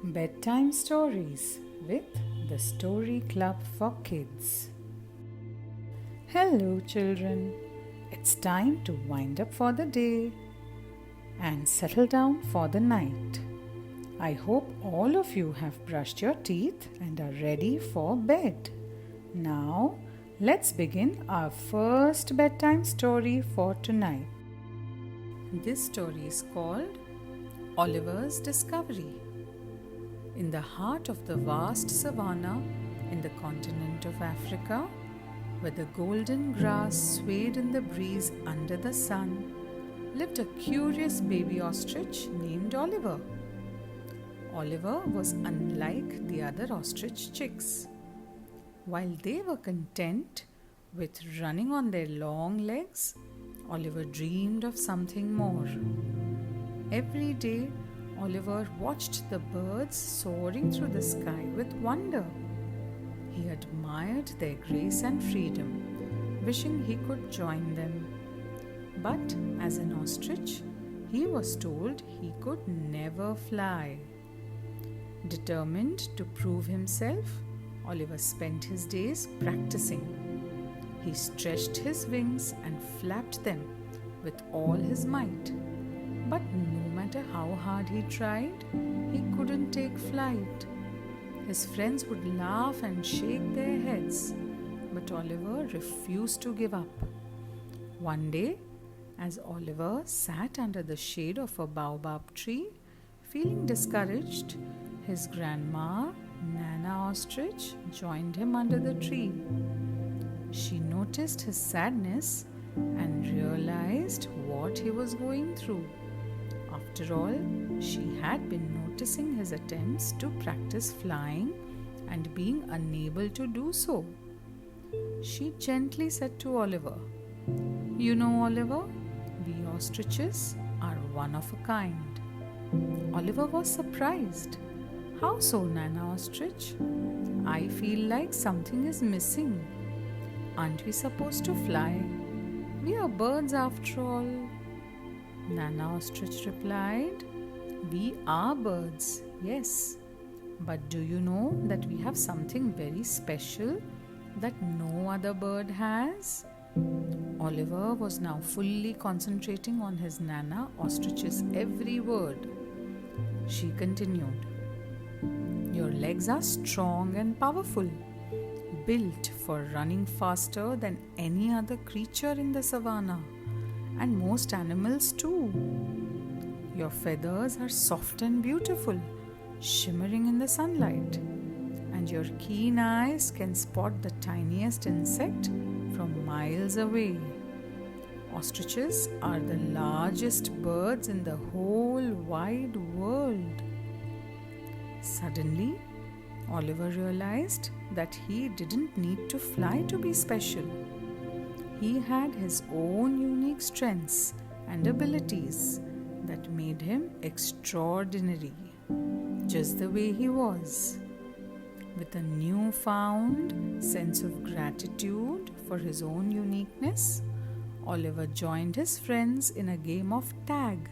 Bedtime Stories with the Story Club for Kids. Hello, children. It's time to wind up for the day and settle down for the night. I hope all of you have brushed your teeth and are ready for bed. Now, let's begin our first bedtime story for tonight. This story is called Oliver's Discovery. In the heart of the vast savanna in the continent of Africa, where the golden grass swayed in the breeze under the sun, lived a curious baby ostrich named Oliver. Oliver was unlike the other ostrich chicks. While they were content with running on their long legs, Oliver dreamed of something more. Every day, Oliver watched the birds soaring through the sky with wonder. He admired their grace and freedom, wishing he could join them. But as an ostrich, he was told he could never fly. Determined to prove himself, Oliver spent his days practicing. He stretched his wings and flapped them with all his might. But no matter how hard he tried, he couldn't take flight. His friends would laugh and shake their heads, but Oliver refused to give up. One day, as Oliver sat under the shade of a baobab tree, feeling discouraged, his grandma, Nana Ostrich, joined him under the tree. She noticed his sadness and realized what he was going through. After all, she had been noticing his attempts to practice flying and being unable to do so. She gently said to Oliver, "You know, Oliver, we ostriches are one of a kind." Oliver was surprised. "How so, Nana Ostrich? I feel like something is missing. Aren't we supposed to fly? We are birds after all." Nana Ostrich replied, "We are birds, yes. But do you know that we have something very special that no other bird has?" Oliver was now fully concentrating on his Nana Ostrich's every word. She continued, "Your legs are strong and powerful, built for running faster than any other creature in the savannah, and most animals too. Your feathers are soft and beautiful, shimmering in the sunlight, and your keen eyes can spot the tiniest insect from miles away. Ostriches are the largest birds in the whole wide world." Suddenly, Oliver realized that he didn't need to fly to be special. He had his own unique strengths and abilities that made him extraordinary, just the way he was. With a newfound sense of gratitude for his own uniqueness, Oliver joined his friends in a game of tag,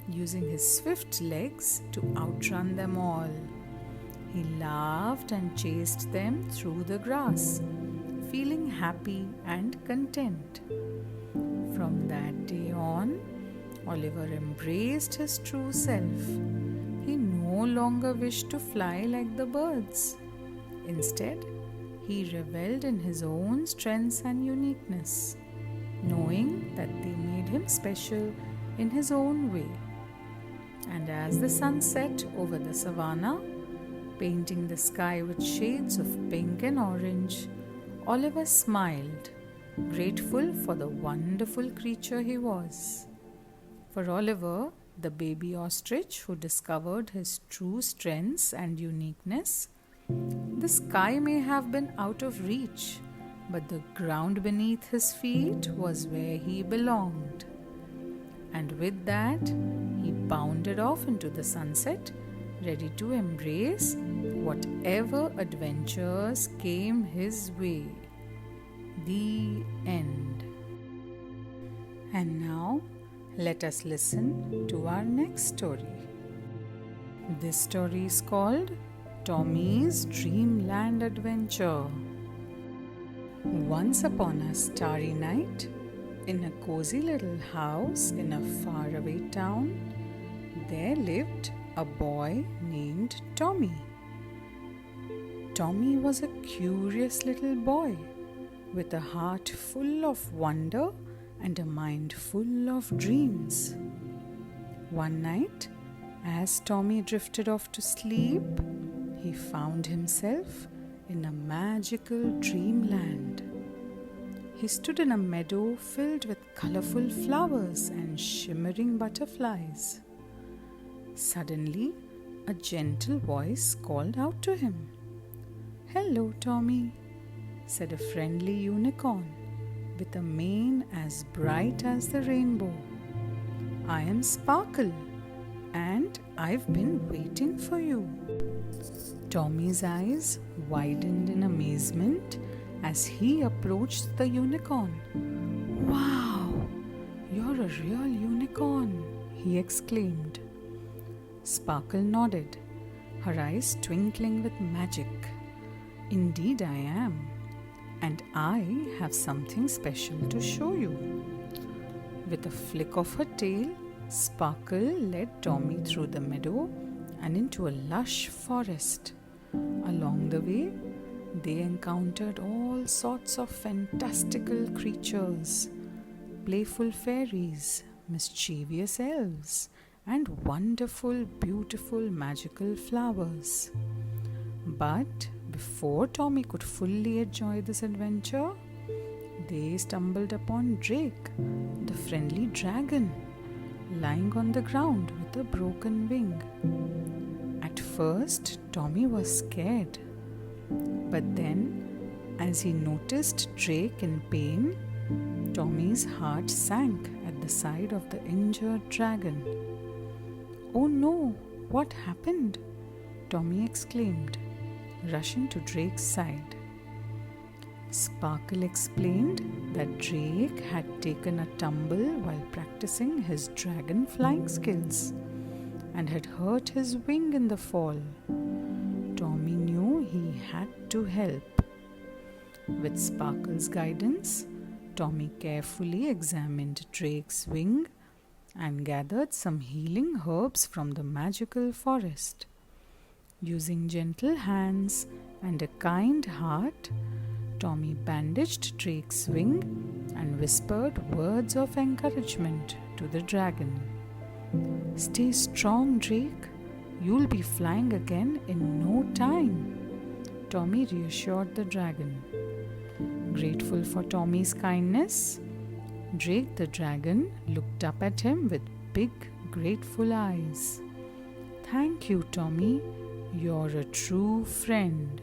using his swift legs to outrun them all. He laughed and chased them through the grass, feeling happy and content. From that day on, Oliver embraced his true self. He no longer wished to fly like the birds. Instead, he reveled in his own strengths and uniqueness, knowing that they made him special in his own way. And as the sun set over the savannah, painting the sky with shades of pink and orange, Oliver smiled, grateful for the wonderful creature he was. For Oliver, the baby ostrich who discovered his true strengths and uniqueness, the sky may have been out of reach, but the ground beneath his feet was where he belonged. And with that, he bounded off into the sunset, ready to embrace whatever adventures came his way. The end. And now, let us listen to our next story. This story is called Tommy's Dreamland Adventure. Once upon a starry night, in a cozy little house in a faraway town, there lived a boy named Tommy. Tommy was a curious little boy with a heart full of wonder and a mind full of dreams. One night, as Tommy drifted off to sleep, he found himself in a magical dreamland. He stood in a meadow filled with colorful flowers and shimmering butterflies. Suddenly, a gentle voice called out to him. "Hello, Tommy," said a friendly unicorn with a mane as bright as the rainbow. "I am Sparkle, and I've been waiting for you." Tommy's eyes widened in amazement as he approached the unicorn. "Wow, you're a real unicorn," he exclaimed. Sparkle nodded, her eyes twinkling with magic. "Indeed I am, and I have something special to show you." With a flick of her tail, Sparkle led Tommy through the meadow and into a lush forest. Along the way, they encountered all sorts of fantastical creatures, playful fairies, mischievous elves, and wonderful, beautiful, magical flowers. But before Tommy could fully enjoy this adventure, they stumbled upon Drake, the friendly dragon, lying on the ground with a broken wing. At first, Tommy was scared, but then, as he noticed Drake in pain, Tommy's heart sank at the sight of the injured dragon. "Oh no, what happened?" Tommy exclaimed, rushing to Drake's side. Sparkle explained that Drake had taken a tumble while practicing his dragon flying skills and had hurt his wing in the fall. Tommy knew he had to help. With Sparkle's guidance, Tommy carefully examined Drake's wing and gathered some healing herbs from the magical forest. Using gentle hands and a kind heart, Tommy bandaged Drake's wing and whispered words of encouragement to the dragon. "Stay strong, Drake. You'll be flying again in no time," Tommy reassured the dragon. Grateful for Tommy's kindness, Drake the dragon looked up at him with big, grateful eyes. "Thank you, Tommy. You're a true friend."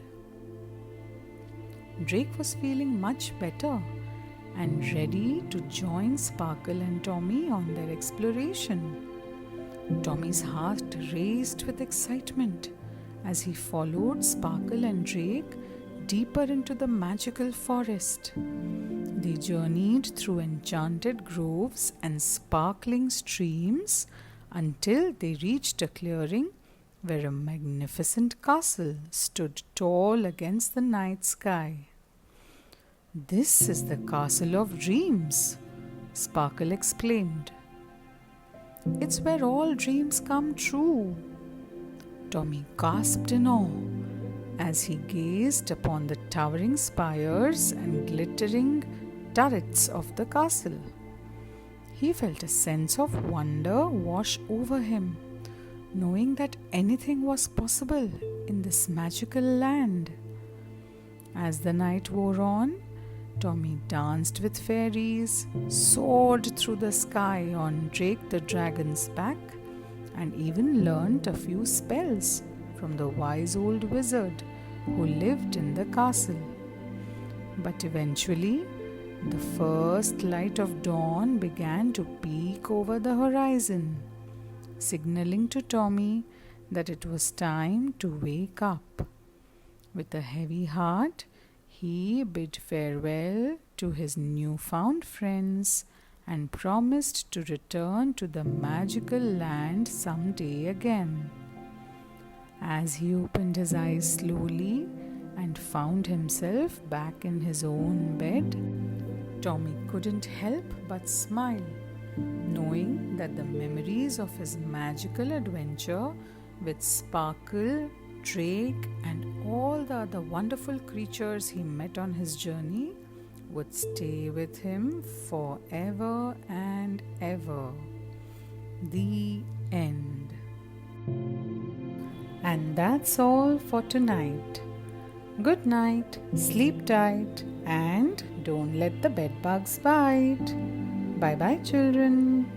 Drake was feeling much better and ready to join Sparkle and Tommy on their exploration. Tommy's heart raced with excitement as he followed Sparkle and Drake deeper into the magical forest. They journeyed through enchanted groves and sparkling streams until they reached a clearing where a magnificent castle stood tall against the night sky. "This is the Castle of Dreams," Sparkle exclaimed. "It's where all dreams come true." Tommy gasped in awe as he gazed upon the towering spires and glittering turrets of the castle. He felt a sense of wonder wash over him, knowing that anything was possible in this magical land. As the night wore on, Tommy danced with fairies, soared through the sky on Drake the dragon's back, and even learnt a few spells from the wise old wizard who lived in the castle. But eventually, the first light of dawn began to peek over the horizon, signaling to Tommy that it was time to wake up. With a heavy heart, he bid farewell to his newfound friends and promised to return to the magical land someday again. As he opened his eyes slowly and found himself back in his own bed, Tommy couldn't help but smile, knowing that the memories of his magical adventure with Sparkle, Drake, and all the other wonderful creatures he met on his journey would stay with him forever and ever. The end. And that's all for tonight. Good night, sleep tight, and don't let the bed bugs bite. Bye bye, children.